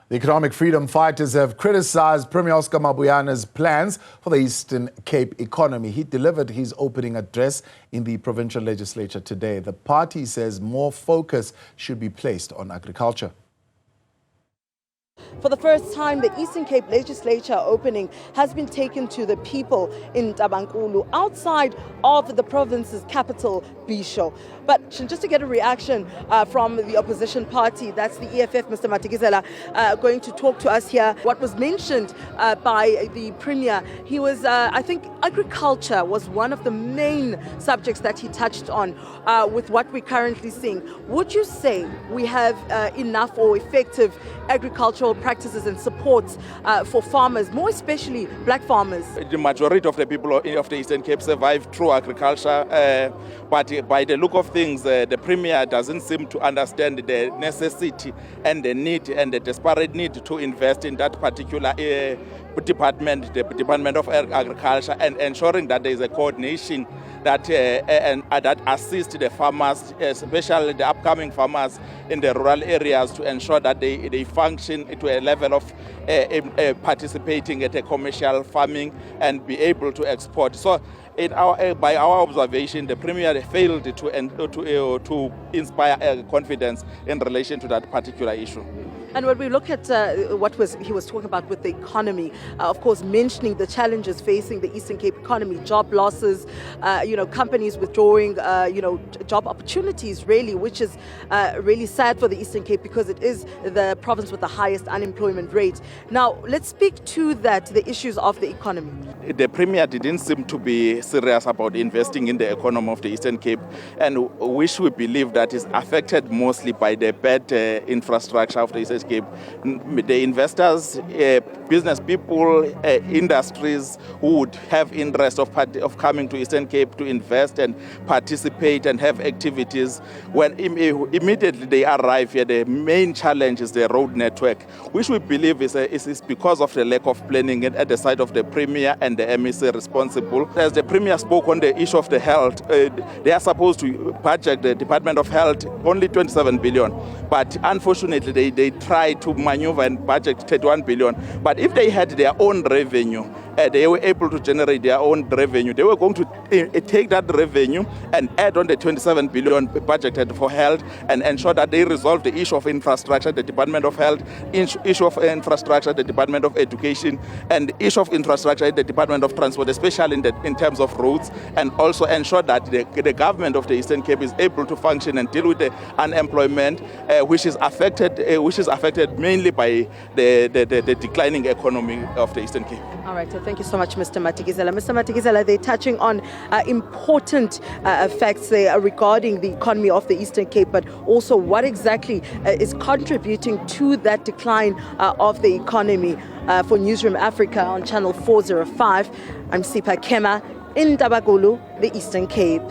The economic freedom fighters have criticised Premier Oscar Mabuyane's plans for the Eastern Cape economy. He delivered his opening address in the provincial legislature today. The party says more focus should be placed on agriculture. For the first time, the Eastern Cape legislature opening has been taken to the people in Tabankulu, outside of the province's capital, Bisho. But just to get a reaction from the opposition party, that's the EFF, Mr. Matikizela, going to talk to us here. What was mentioned by the Premier, he was, I think, agriculture was one of the main subjects that he touched on with what we're currently seeing. Would you say we have enough or effective agricultural practices and supports for farmers, more especially black farmers? The majority of the people of the Eastern Cape survive through agriculture, but by the look of things, the Premier doesn't seem to understand the necessity and the need and the desperate need to invest in that particular department, the Department of Agriculture, and ensuring that there is a coordination that that assists the farmers, especially the upcoming farmers in the rural areas, to ensure that they function to a level of participating at a commercial farming and be able to export. So, by our observation, the Premier failed to inspire confidence in relation to that particular issue. And when we look at what he was talking about with the economy, of course, mentioning the challenges facing the Eastern Cape economy, job losses, companies withdrawing, job opportunities, really, which is really sad for the Eastern Cape because it is the province with the highest unemployment rate. Now, let's speak to the issues of the economy. The Premier didn't seem to be serious about investing in the economy of the Eastern Cape, and which we believe that is affected mostly by the bad infrastructure of the Eastern Cape. The investors, business people, industries who would have interest of coming to Eastern Cape to invest and participate and have activities, when immediately they arrive here, the main challenge is the road network, which we believe is because of the lack of planning at the side of the Premier and the MEC responsible. As the Premier spoke on the issue of the health, they are supposed to budget the Department of Health only 27 billion, but unfortunately they try to maneuver and budget 31 billion. But if they had their own revenue, they were able to generate their own revenue, they were going to take that revenue and add on the 27 billion budgeted for health and ensure that they resolve the issue of infrastructure, the Department of Health, issue of infrastructure, the Department of Education, and the issue of infrastructure, the Department of Transport, especially in terms of roads, and also ensure that the government of the Eastern Cape is able to function and deal with the unemployment, which is affected mainly by the declining economy of the Eastern Cape. All right, so thank you so much, Mr. Matikizela. Mr. Matikizela, they're touching on important facts there regarding the economy of the Eastern Cape, but also what exactly is contributing to that decline of the economy. For Newzroom Afrika on channel 405, I'm Sipha Kema in Tabankulu, the Eastern Cape.